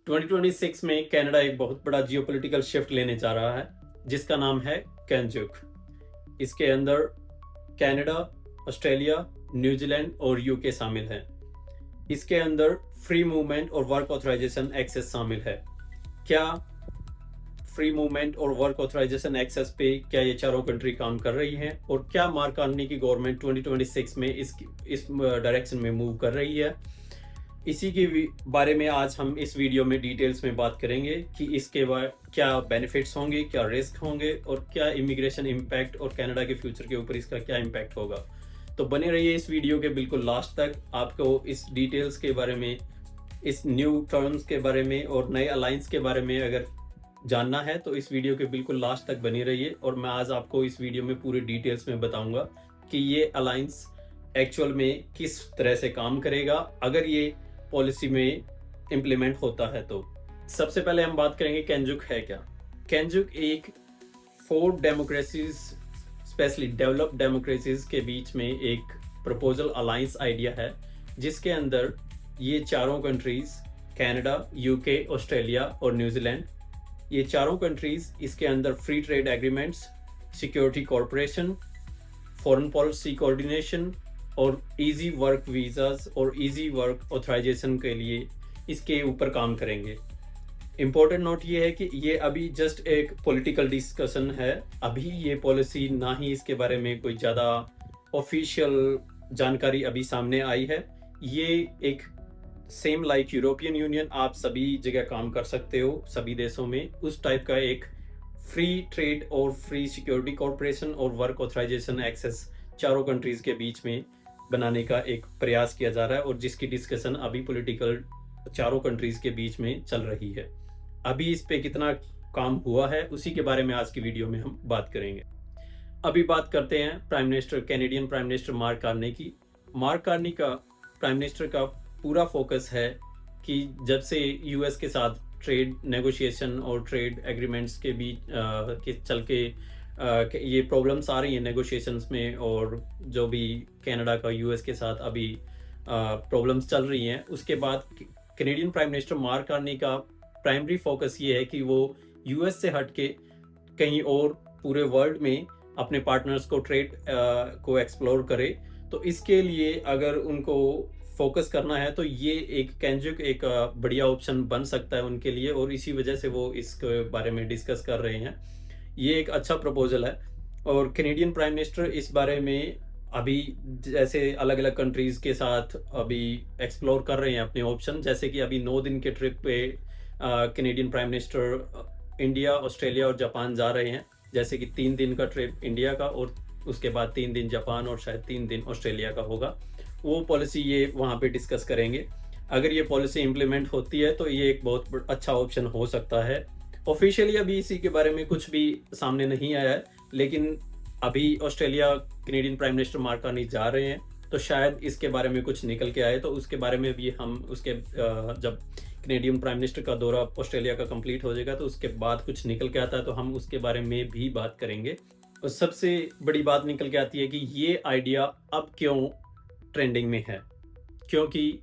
2026 में कनाडा एक बहुत बड़ा जियोपॉलिटिकल शिफ्ट लेने जा रहा है जिसका नाम है कैनजुक। इसके अंदर कनाडा, ऑस्ट्रेलिया, न्यूजीलैंड और यूके शामिल हैं। इसके अंदर फ्री मूवमेंट और वर्क ऑथराइजेशन एक्सेस शामिल है। क्या फ्री मूवमेंट और वर्क ऑथराइजेशन एक्सेस पे क्या ये चारों कंट्री काम कर रही हैं और क्या मार्क कार्नी की गवर्नमेंट 2026 में इस डायरेक्शन में मूव कर रही है, इसी के बारे में आज हम इस वीडियो में डिटेल्स में बात करेंगे कि इसके बाद क्या बेनिफिट्स होंगे, क्या रिस्क होंगे और क्या इमिग्रेशन इम्पैक्ट और कनाडा के फ्यूचर के ऊपर इसका क्या इम्पैक्ट होगा। तो बने रहिए इस वीडियो के बिल्कुल लास्ट तक। आपको इस डिटेल्स के बारे में, इस न्यू टर्म्स के बारे में और नए अलायंस के बारे में अगर जानना है तो इस वीडियो के बिल्कुल लास्ट तक बने रहिए। और मैं आज आपको इस वीडियो में पूरी डिटेल्स में बताऊंगा कि ये अलायंस एक्चुअल में किस तरह से काम करेगा अगर ये पॉलिसी में इम्प्लीमेंट होता है। तो सबसे पहले हम बात करेंगे कैनजुक है क्या। कैनजुक एक 4 डेमोक्रेसीज, स्पेशली डेवलप्ड डेमोक्रेसीज के बीच में एक प्रपोजल अलायंस आइडिया है जिसके अंदर ये चारों कंट्रीज कनाडा, यूके, ऑस्ट्रेलिया और न्यूजीलैंड, ये चारों कंट्रीज इसके अंदर free trade agreements, security corporation, foreign policy coordination और इजी वर्क वीज़ाज और इजी वर्क ऑथराइजेशन के लिए इसके ऊपर काम करेंगे। इम्पोर्टेंट नोट ये है कि ये अभी जस्ट एक पॉलिटिकल डिस्कशन है। अभी ये पॉलिसी ना ही इसके बारे में कोई ज़्यादा ऑफिशियल जानकारी अभी सामने आई है। ये एक सेम लाइक यूरोपियन यूनियन, आप सभी जगह काम कर सकते हो सभी देशों में, उस टाइप का एक फ्री ट्रेड और फ्री सिक्योरिटी कॉर्पोरेशन और वर्क ऑथराइजेशन एक्सेस चारों कंट्रीज के बीच में बनाने का एक प्रयास किया जा रहा है और जिसकी डिस्कशन अभी पॉलिटिकल चारों कंट्रीज के बीच में चल रही है। अभी इस पे कितना काम हुआ है उसी के बारे में आज की वीडियो में हम बात करेंगे। अभी बात करते हैं prime minister, Canadian prime minister mark Carney की। मार्क कार्नी का, प्राइम मिनिस्टर का पूरा फोकस है कि जब से यूएस के साथ ट्रेड नेगोशिएशन और ट्रेड एग्रीमेंट्स के बीच के चल के ये प्रॉब्लम्स आ रही हैं नेगोशिएशंस में, और जो भी कनाडा का यूएस के साथ अभी प्रॉब्लम्स चल रही हैं, उसके बाद Canadian prime minister mark Carney का प्राइमरी फोकस ये है कि वो यूएस से हट के कहीं और पूरे वर्ल्ड में अपने पार्टनर्स को ट्रेड को एक्सप्लोर करे। तो इसके लिए अगर उनको फोकस करना है तो ये एक कैनजुक एक बढ़िया ऑप्शन बन सकता है उनके लिए, और इसी वजह से वो इसके बारे में डिस्कस कर रहे हैं। ये एक अच्छा प्रपोजल है और कैनेडियन प्राइम मिनिस्टर इस बारे में अभी जैसे अलग अलग कंट्रीज़ के साथ अभी एक्सप्लोर कर रहे हैं अपने ऑप्शन। जैसे कि अभी 9 दिन के ट्रिप पे Canadian prime minister India, Australia और जापान जा रहे हैं। जैसे कि 3 दिन का ट्रिप इंडिया का और उसके बाद 3 दिन जापान और शायद 3 दिन ऑस्ट्रेलिया का होगा। वो पॉलिसी ये वहाँ पे डिस्कस करेंगे। अगर ये पॉलिसी इम्प्लीमेंट होती है तो ये एक बहुत अच्छा ऑप्शन हो सकता है। ऑफिशियली अभी इसी के बारे में कुछ भी सामने नहीं आया है, लेकिन अभी Australia Canadian prime minister mark Carney जा रहे हैं तो शायद इसके बारे में कुछ निकल के आए, तो उसके बारे में भी हम उसके जब कैनेडियन प्राइम मिनिस्टर का दौरा ऑस्ट्रेलिया का कंप्लीट हो जाएगा तो उसके बाद कुछ निकल के आता है तो हम उसके बारे में भी बात करेंगे। और सबसे बड़ी बात निकल के आती है कि ये आइडिया अब क्यों ट्रेंडिंग में है, क्योंकि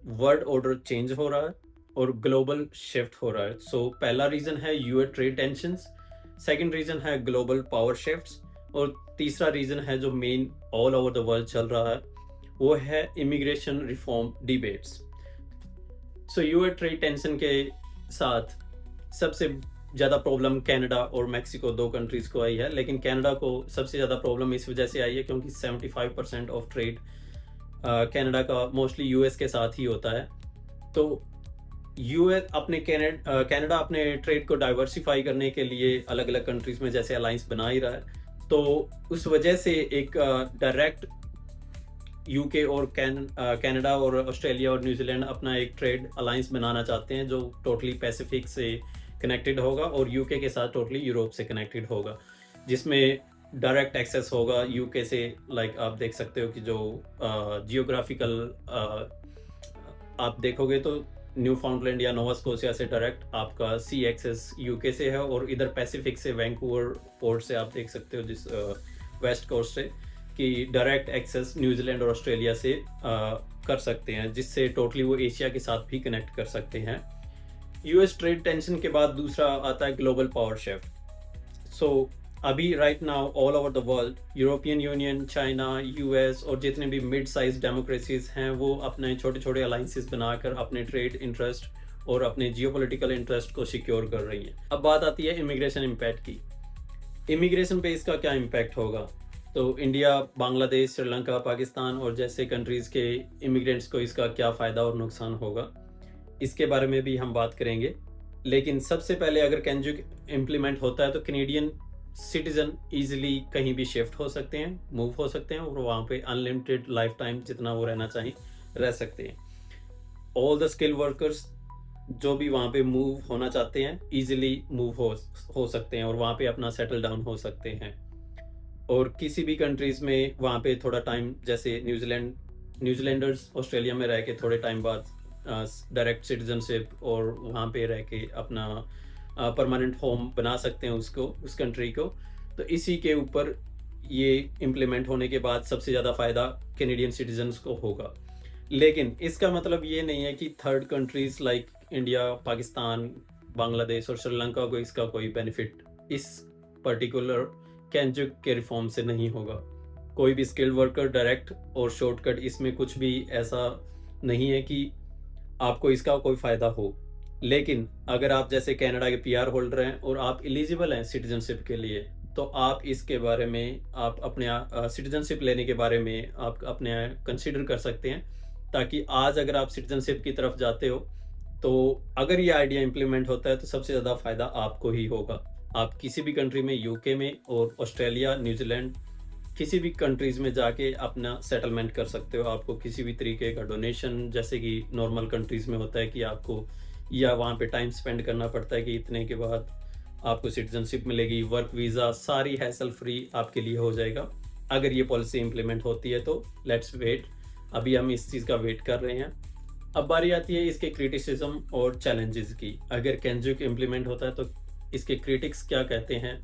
वर्ल्ड ऑर्डर चेंज हो रहा है और ग्लोबल शिफ्ट हो रहा है। सो पहला रीज़न है US trade tensions, second reason है ग्लोबल पावर शिफ्ट्स, और तीसरा रीज़न है जो main all over the world चल रहा है, वो है immigration reform debates. So US trade tension के साथ सबसे ज़्यादा प्रॉब्लम कनाडा और मेक्सिको 2 कंट्रीज़ को आई है, लेकिन कनाडा को सबसे ज़्यादा प्रॉब्लम इस वजह से आई है क्योंकि 75% ऑफ ट्रेड कनाडा का मोस्टली यूएस के साथ ही होता है। तो यूएस अपने कनाडा अपने ट्रेड को डाइवर्सिफाई करने के लिए अलग अलग कंट्रीज़ में जैसे अलायंस बना ही रहा है, तो उस वजह से एक डायरेक्ट यूके और कनाडा और ऑस्ट्रेलिया और न्यूजीलैंड अपना एक ट्रेड अलायंस बनाना चाहते हैं जो टोटली पैसिफिक से कनेक्टेड होगा और यूके के साथ टोटली यूरोप से कनेक्टेड होगा, जिसमें डायरेक्ट एक्सेस होगा यूके से। लाइक आप देख सकते हो कि जो जियोग्राफिकल आप देखोगे तो न्यू फाउंडलैंड या नोवा स्कोशिया से डायरेक्ट आपका सी एक्सेस यूके से है, और इधर पैसिफिक से वैंकूवर पोर्ट से आप देख सकते हो जिस वेस्ट कोस्ट से कि डायरेक्ट एक्सेस न्यूजीलैंड और ऑस्ट्रेलिया से कर सकते हैं, जिससे टोटली वो एशिया के साथ भी कनेक्ट कर सकते हैं। यूएस ट्रेड टेंशन के बाद दूसरा आता है ग्लोबल पावर शिफ्ट। सो अभी right now all over the world European Union, China, US और जितने भी मिड साइज डेमोक्रेसीज हैं वो अपने छोटे छोटे अलाइंसेस बनाकर अपने ट्रेड इंटरेस्ट और अपने जियोपॉलिटिकल इंटरेस्ट को सिक्योर कर रही हैं। अब बात आती है इमिग्रेशन इम्पैक्ट की। इमिग्रेशन पे इसका क्या इम्पैक्ट होगा? तो इंडिया, बांग्लादेश, श्रीलंका, पाकिस्तान और जैसे कंट्रीज़ के इमिग्रेंट्स को इसका क्या फ़ायदा और नुकसान होगा, इसके बारे में भी हम बात करेंगे। लेकिन सबसे पहले अगर कैनजुक इम्प्लीमेंट होता है तो कैनेडियन सिटीजन ईजिली कहीं भी शिफ्ट हो सकते हैं, मूव हो सकते हैं और वहाँ पे अनलिमिटेड लाइफ टाइम जितना वो रहना चाहें रह सकते हैं। ऑल द स्किल वर्कर्स जो भी वहाँ पे मूव होना चाहते हैं ईजिली मूव हो सकते हैं और वहाँ पे अपना सेटल डाउन हो सकते हैं। और किसी भी कंट्रीज़ में वहाँ पे थोड़ा टाइम, जैसे न्यूजीलैंडर्स ऑस्ट्रेलिया में रह के थोड़े टाइम बाद डायरेक्ट सिटीजनशिप और वहाँ पे रह के अपना परमानेंट होम बना सकते हैं उस कंट्री को। तो इसी के ऊपर ये इम्प्लीमेंट होने के बाद सबसे ज़्यादा फ़ायदा कैनेडियन सिटीजन्स को होगा। लेकिन इसका मतलब ये नहीं है कि third countries like India, Pakistan, Bangladesh और श्रीलंका को इसका कोई बेनिफिट इस पर्टिकुलर कैनजुक के रिफॉर्म से नहीं होगा। कोई भी स्किल्ड वर्कर डायरेक्ट और शॉर्टकट, इसमें कुछ भी ऐसा नहीं है कि आपको इसका कोई फ़ायदा हो। लेकिन अगर आप जैसे कनाडा के पीआर होल्डर हैं और आप एलिजिबल हैं सिटीजनशिप के लिए, तो आप इसके बारे में, आप अपने सिटीजनशिप लेने के बारे में आप अपने कंसिडर कर सकते हैं, ताकि आज अगर आप सिटीजनशिप की तरफ जाते हो तो अगर ये आइडिया इम्प्लीमेंट होता है तो सबसे ज़्यादा फ़ायदा आपको ही होगा। आप किसी भी कंट्री में, यूके में और ऑस्ट्रेलिया, न्यूजीलैंड, किसी भी कंट्रीज़ में जाके अपना सेटलमेंट कर सकते हो। आपको किसी भी तरीके का डोनेशन, जैसे कि नॉर्मल कंट्रीज़ में होता है कि आपको या वहाँ पे टाइम स्पेंड करना पड़ता है कि इतने के बाद आपको सिटीजनशिप मिलेगी, वर्क वीज़ा, सारी हैसल फ्री आपके लिए हो जाएगा अगर ये पॉलिसी इम्प्लीमेंट होती है। तो लेट्स वेट, अभी हम इस चीज़ का वेट कर रहे हैं। अब बारी आती है इसके क्रिटिसिज्म और चैलेंजेस की। अगर कैनजुक इम्प्लीमेंट होता है तो इसके क्रिटिक्स क्या कहते हैं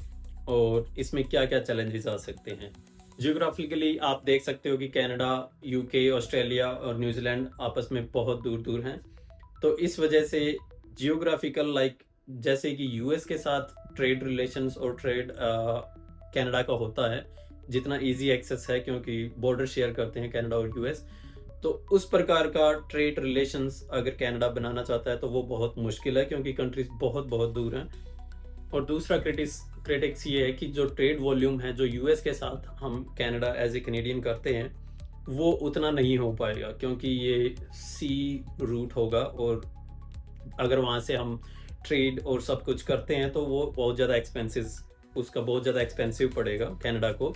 और इसमें क्या क्या चैलेंजेस आ सकते हैं। जियोग्राफिकली आप देख सकते हो कि कनाडा, यूके, ऑस्ट्रेलिया और न्यूजीलैंड आपस में बहुत दूर दूर हैं। तो इस वजह से जियोग्राफिकल, लाइक जैसे कि यूएस के साथ ट्रेड रिलेशंस और ट्रेड कनाडा का होता है, जितना इजी एक्सेस है क्योंकि बॉर्डर शेयर करते हैं कनाडा और यूएस, तो उस प्रकार का ट्रेड रिलेशंस अगर कनाडा बनाना चाहता है तो वो बहुत मुश्किल है क्योंकि कंट्रीज बहुत बहुत दूर हैं। और दूसरा क्रिटिक्स ये है कि जो ट्रेड वॉल्यूम है जो यूएस के साथ हम कनाडा एज ए कैनेडियन करते हैं वो उतना नहीं हो पाएगा क्योंकि ये सी रूट होगा और अगर वहाँ से हम ट्रेड और सब कुछ करते हैं तो वो बहुत ज़्यादा एक्सपेंसिव पड़ेगा कनाडा को,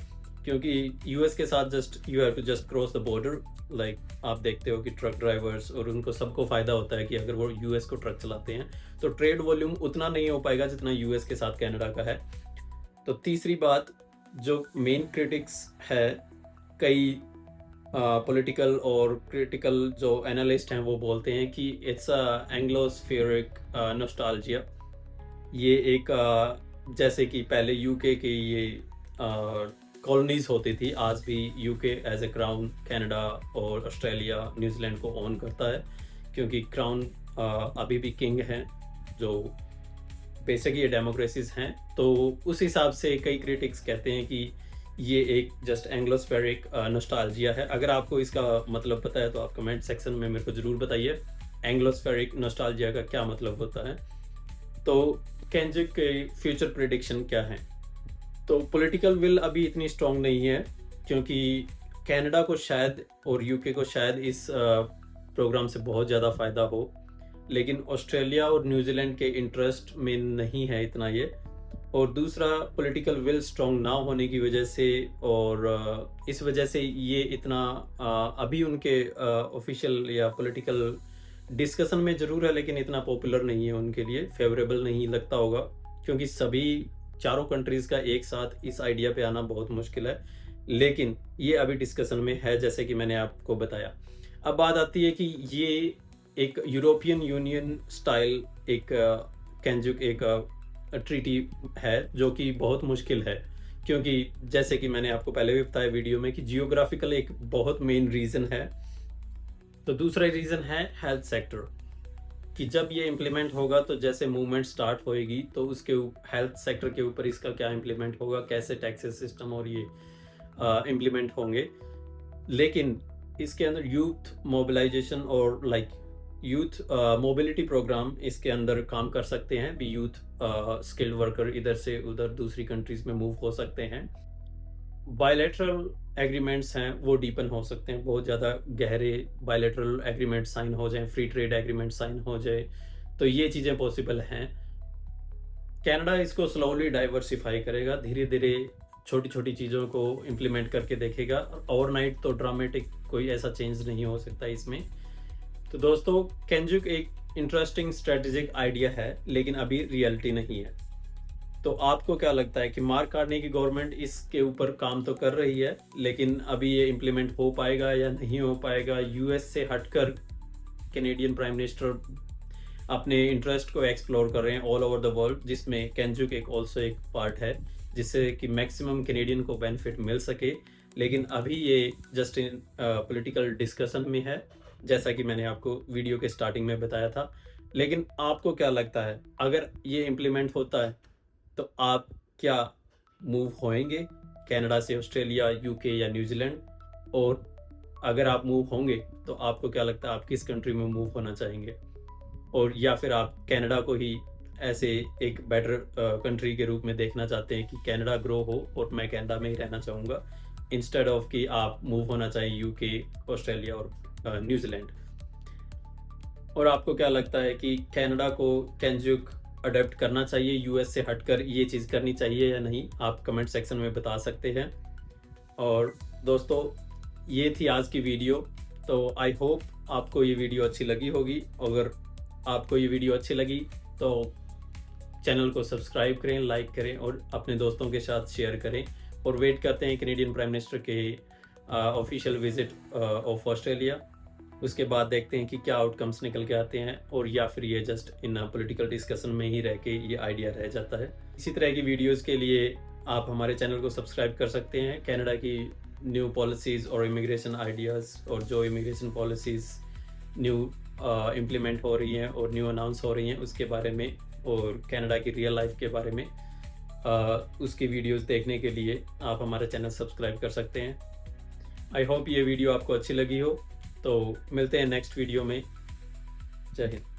क्योंकि यूएस के साथ just you have to just cross the border. Like आप देखते हो कि ट्रक ड्राइवर्स और उनको सबको फ़ायदा होता है कि अगर वो यूएस को ट्रक चलाते हैं तो ट्रेड वॉल्यूम उतना नहीं हो पाएगा जितना यूएस के साथ कनाडा का है। तो तीसरी बात जो मेन क्रिटिक्स है, कई पॉलिटिकल और क्रिटिकल जो एनालिस्ट हैं वो बोलते हैं कि इट्स एंग्लोस्फेरिक नॉस्टैल्जिया। ये एक जैसे कि पहले यूके के ये कॉलोनीज होती थी, आज भी UK as a crown Canada और ऑस्ट्रेलिया, न्यूजीलैंड को ओन करता है क्योंकि क्राउन अभी भी किंग हैं, जो बेसिक ये डेमोक्रेसीज हैं। तो उस हिसाब से कई क्रिटिक्स कहते हैं कि ये एक जस्ट एंग्लोस्फेरिक नॉस्टैल्जिया है। अगर आपको इसका मतलब पता है तो आप कमेंट सेक्शन में मेरे को ज़रूर बताइए एंग्लोस्फेरिक नॉस्टैल्जिया का क्या मतलब होता है। तो कैनजुक के फ्यूचर प्रेडिक्शन क्या है? तो पॉलिटिकल विल अभी इतनी स्ट्रॉन्ग नहीं है क्योंकि कनाडा को शायद और यूके को शायद इस प्रोग्राम से बहुत ज़्यादा फ़ायदा हो, लेकिन ऑस्ट्रेलिया और न्यूजीलैंड के इंटरेस्ट में नहीं है इतना ये। और दूसरा, पॉलिटिकल विल स्ट्रॉन्ग ना होने की वजह से और इस वजह से ये इतना अभी उनके ऑफिशियल या पॉलिटिकल डिस्कशन में ज़रूर है लेकिन इतना पॉपुलर नहीं है, उनके लिए फेवरेबल नहीं लगता होगा क्योंकि सभी चारों कंट्रीज़ का एक साथ इस आइडिया पे आना बहुत मुश्किल है। लेकिन ये अभी डिस्कशन में है जैसे कि मैंने आपको बताया। अब बात आती है कि ये एक यूरोपियन यूनियन स्टाइल एक कैनजुक एक ट्रीटी है जो कि बहुत मुश्किल है क्योंकि जैसे कि मैंने आपको पहले भी बताया वीडियो में कि जियोग्राफिकल एक बहुत मेन रीज़न है। तो दूसरा रीज़न है हेल्थ सेक्टर। कि जब ये इम्प्लीमेंट होगा तो जैसे मूवमेंट स्टार्ट होएगी तो उसके हेल्थ सेक्टर के ऊपर इसका क्या इम्प्लीमेंट होगा, कैसे टैक्सेस सिस्टम और ये इम्प्लीमेंट होंगे। लेकिन इसके अंदर यूथ मोबिलाइजेशन और यूथ मोबिलिटी प्रोग्राम इसके अंदर काम कर सकते हैं भी। यूथ स्किल्ड वर्कर इधर से उधर दूसरी कंट्रीज में मूव हो सकते हैं। बायलैटरल एग्रीमेंट्स हैं वो डीपन हो सकते हैं, बहुत ज़्यादा गहरे बायलैटरल एग्रीमेंट साइन हो जाएं, फ्री ट्रेड एग्रीमेंट साइन हो जाए, तो ये चीज़ें पॉसिबल हैं। कनाडा इसको स्लोली डाइवर्सिफाई करेगा, धीरे धीरे छोटी छोटी चीज़ों को इम्प्लीमेंट करके देखेगा। ओवरनाइट तो ड्रामेटिक कोई ऐसा चेंज नहीं हो सकता इसमें। तो दोस्तों, कैनजुक एक इंटरेस्टिंग स्ट्रेटेजिक आइडिया है, लेकिन अभी रियलिटी नहीं है। तो आपको क्या लगता है कि मार्क कार्नी की गवर्नमेंट इसके ऊपर काम तो कर रही है, लेकिन अभी ये इम्प्लीमेंट हो पाएगा या नहीं हो पाएगा? यूएस से हटकर कैनेडियन प्राइम मिनिस्टर अपने इंटरेस्ट को एक्सप्लोर कर रहे हैं ऑल ओवर द वर्ल्ड, जिसमें कैनजुक एक पार्ट है, जिससे कि मैक्सिमम कैनेडियन को बेनिफिट मिल सके। लेकिन अभी ये जस्ट इन पॉलिटिकल डिस्कशन में है, जैसा कि मैंने आपको वीडियो के स्टार्टिंग में बताया था। लेकिन आपको क्या लगता है, अगर ये इम्प्लीमेंट होता है तो आप क्या मूव होएंगे कनाडा से ऑस्ट्रेलिया, यूके या न्यूजीलैंड? और अगर आप मूव होंगे तो आपको क्या लगता है आप किस कंट्री में मूव होना चाहेंगे? और या फिर आप कनाडा को ही ऐसे एक बेटर कंट्री के रूप में देखना चाहते हैं कि कनाडा ग्रो हो और मैं कनाडा में ही रहना चाहूँगा, इंस्टेड ऑफ कि आप मूव होना चाहिए यूके, ऑस्ट्रेलिया और न्यूजीलैंड? और आपको क्या लगता है कि कनाडा को कैनजुक अडेप्ट करना चाहिए, यूएस से हटकर ये चीज़ करनी चाहिए या नहीं? आप कमेंट सेक्शन में बता सकते हैं। और दोस्तों, ये थी आज की वीडियो। तो आई होप आपको ये वीडियो अच्छी लगी होगी। अगर आपको ये वीडियो अच्छी लगी तो चैनल को सब्सक्राइब करें, लाइक करें और अपने दोस्तों के साथ शेयर करें। और वेट करते हैं कैनेडियन प्राइम मिनिस्टर के ऑफिशियल विजिट ऑफ ऑस्ट्रेलिया। उसके बाद देखते हैं कि क्या आउटकम्स निकल के आते हैं, और या फिर ये जस्ट इन पॉलिटिकल डिस्कशन में ही रह के ये आइडिया रह जाता है। इसी तरह की वीडियोस के लिए आप हमारे चैनल को सब्सक्राइब कर सकते हैं। कनाडा की न्यू पॉलिसीज़ और इमिग्रेशन आइडियाज़, और जो इमिग्रेशन पॉलिसीज़ न्यू इम्प्लीमेंट हो रही हैं और न्यू अनाउंस हो रही हैं उसके बारे में, और कनाडा की रियल लाइफ के बारे में उसकी वीडियोस देखने के लिए आप हमारा चैनल सब्सक्राइब कर सकते हैं। आई होप ये वीडियो आपको अच्छी लगी हो। तो मिलते हैं नेक्स्ट वीडियो में। जय हिंद।